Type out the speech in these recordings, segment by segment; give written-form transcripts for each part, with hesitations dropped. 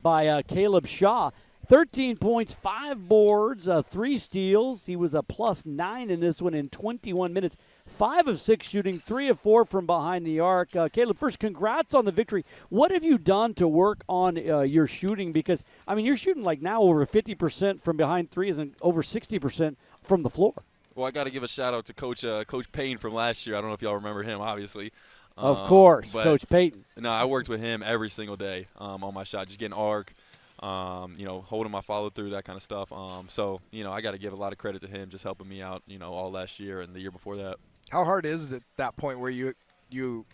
by Caleb Shaw. 13 points, 5 boards, 3 steals. He was a +9 in this one in 21 minutes. 5 of 6 shooting, 3 of 4 from behind the arc. Caleb, first, congrats on the victory. What have you done to work on your shooting? Because, I mean, you're shooting like now over 50% from behind threes and over 60% from the floor. Well, I got to give a shout-out to Coach Payne from last year. I don't know if y'all remember him, obviously. Of course, Coach Payton. No, I worked with him every single day on my shot, just getting arc, holding my follow-through, that kind of stuff. So, I got to give a lot of credit to him just helping me out, all last year and the year before that. How hard is it that point where you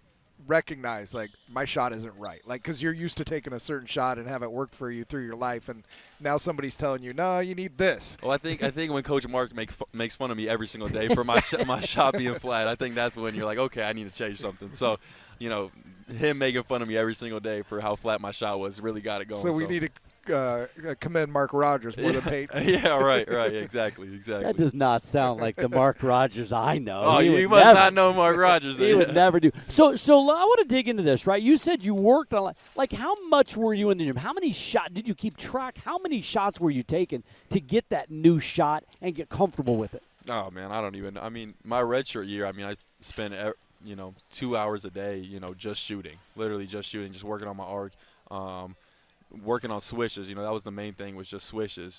recognize, like, my shot isn't right? Like, because you're used to taking a certain shot and have it work for you through your life, and now somebody's telling you, no, you need this. Well, I think when Coach Mark makes fun of me every single day for my shot being flat, I think that's when you're like, okay, I need to change something. So, him making fun of me every single day for how flat my shot was really got it going. So we need to commend Mark Rogers more than Peyton. Yeah, right, exactly. That does not sound like the Mark Rogers I know. Oh, you must not know Mark Rogers. He would never do. So I want to dig into this, right? You said you worked on, like, how much were you in the gym? How many shots did you keep track? How many shots were you taking to get that new shot and get comfortable with it? Oh, man, I don't even know. I mean, my redshirt year, I spent 2 hours a day, just shooting, literally just shooting, just working on my arc, working on swishes. That was the main thing, was just swishes.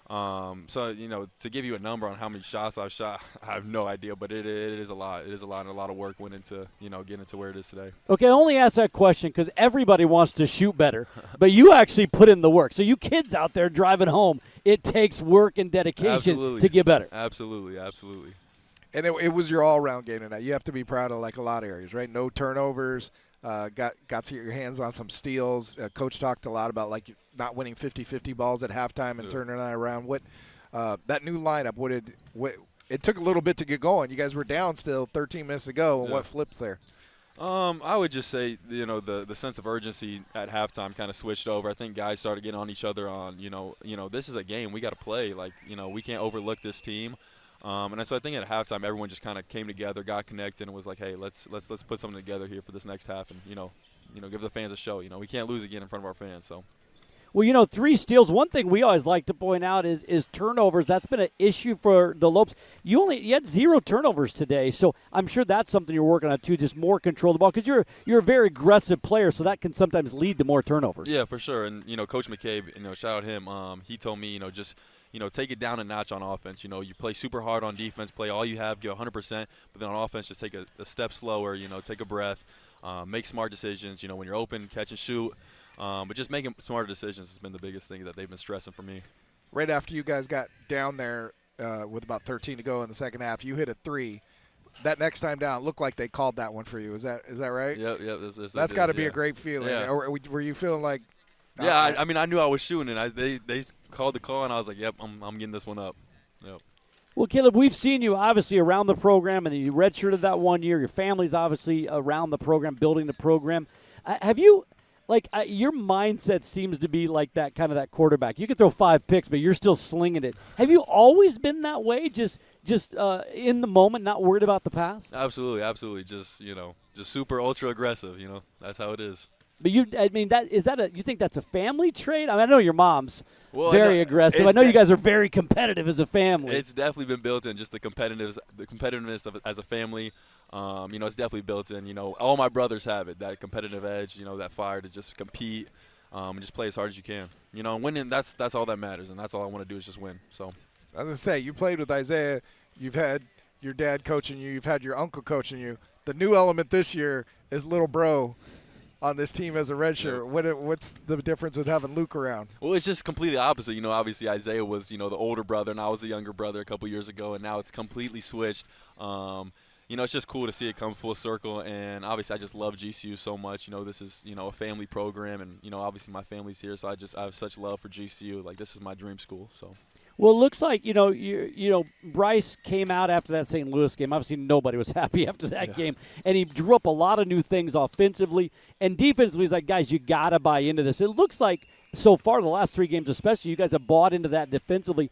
So, to give you a number on how many shots I've shot, I have no idea, but it is a lot. It is a lot, and a lot of work went into, getting to where it is today. Okay, I only ask that question because everybody wants to shoot better, but you actually put in the work. So you kids out there driving home, it takes work and dedication to get better. Absolutely. And it was your all-around game tonight. You have to be proud of, like, a lot of areas, right? No turnovers. Got to get your hands on some steals. Coach talked a lot about, like, not winning 50-50 balls at halftime and turning that around. What that new lineup? It took a little bit to get going. You guys were down still 13 minutes to go. And what flips there? I would just say, the sense of urgency at halftime kind of switched over. I think guys started getting on each other on, this is a game. We got to play. Like, we can't overlook this team. And so I think at halftime everyone just kind of came together, got connected, and was like, hey, let's put something together here for this next half, and give the fans a show. We can't lose again in front of our fans. So. Well, 3 steals. One thing we always like to point out is turnovers. That's been an issue for the Lopes. You had 0 turnovers today, so I'm sure that's something you're working on too. Just more control of the ball, because you're a very aggressive player, so that can sometimes lead to more turnovers. Yeah, for sure. And Coach McCabe, shout out him. He told me, just take it down a notch on offense. You play super hard on defense, play all you have, give 100%, but then on offense, just take a step slower, take a breath, make smart decisions, when you're open, catch and shoot. But just making smarter decisions has been the biggest thing that they've been stressing for me. Right after you guys got down there with about 13 to go in the second half, you hit a 3. That next time down, it looked like they called that one for you. Is that right? Yep. That's got to be a great feeling. Yeah. Or were you feeling like – yeah, I mean, I knew I was shooting, and they called the call, and I was like, yep, I'm getting this one up. Yep. Well, Caleb, we've seen you obviously around the program, and you redshirted that one year. Your family's obviously around the program, building the program. Have you – your mindset seems to be like that kind of that quarterback. You can throw 5 picks, but you're still slinging it. Have you always been that way, just in the moment, not worried about the past? Absolutely. Just super ultra aggressive. That's how it is. But you think that's a family trait? I mean, I know your mom's very aggressive. I know you guys are very competitive as a family. It's definitely been built in, just the competitiveness of as a family. It's definitely built in. All my brothers have it, that competitive edge, that fire to just compete and just play as hard as you can. And winning, that's all that matters, and that's all I want to do is just win. So, as I say, you played with Isaiah. You've had your dad coaching you. You've had your uncle coaching you. The new element this year is little bro on this team as a redshirt. What's the difference with having Luke around? Well, it's just completely opposite. Obviously Isaiah was, the older brother, and I was the younger brother a couple years ago, and now it's completely switched. It's just cool to see it come full circle, and obviously I just love GCU so much. This is, a family program, and, obviously my family's here, so I have such love for GCU. Like, this is my dream school, so. Well, it looks like, Bryce came out after that St. Louis game. Obviously, nobody was happy after that game. And he drew up a lot of new things offensively. And defensively, he's like, guys, you got to buy into this. It looks like so far, the last 3 games especially, you guys have bought into that defensively.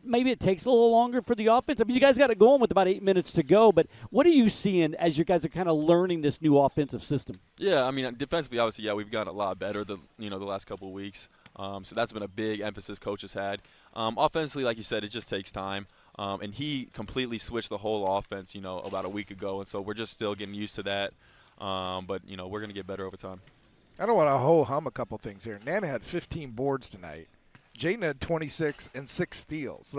Maybe it takes a little longer for the offense. I mean, you guys got it going with about 8 minutes to go, but what are you seeing as you guys are kind of learning this new offensive system? Yeah, I mean, defensively, obviously, we've gotten a lot better the last couple of weeks. So that's been a big emphasis coach has had. Offensively, like you said, it just takes time. And he completely switched the whole offense, about a week ago. And so we're just still getting used to that. But we're going to get better over time. I don't want to ho-hum a couple things here. Nana had 15 boards tonight. Jaden had 26 and 6 steals.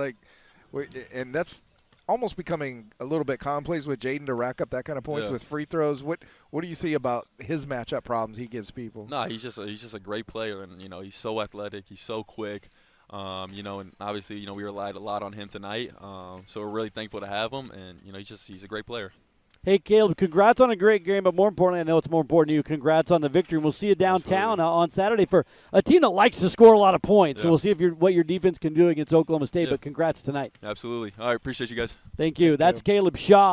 And that's almost becoming a little bit commonplace with Jaden to rack up that kind of points with free throws. What do you see about his matchup problems he gives people? No, he's just a great player, and he's so athletic, he's so quick. And obviously, we relied a lot on him tonight. So we're really thankful to have him, and he's a great player. Hey, Caleb, congrats on a great game, but more importantly, I know it's more important to you, congrats on the victory. And we'll see you downtown on Saturday for a team that likes to score a lot of points. So we'll see what your defense can do against Oklahoma State, but congrats tonight. Absolutely. All right, appreciate you guys. Thank you. Thanks, That's Caleb Shaw.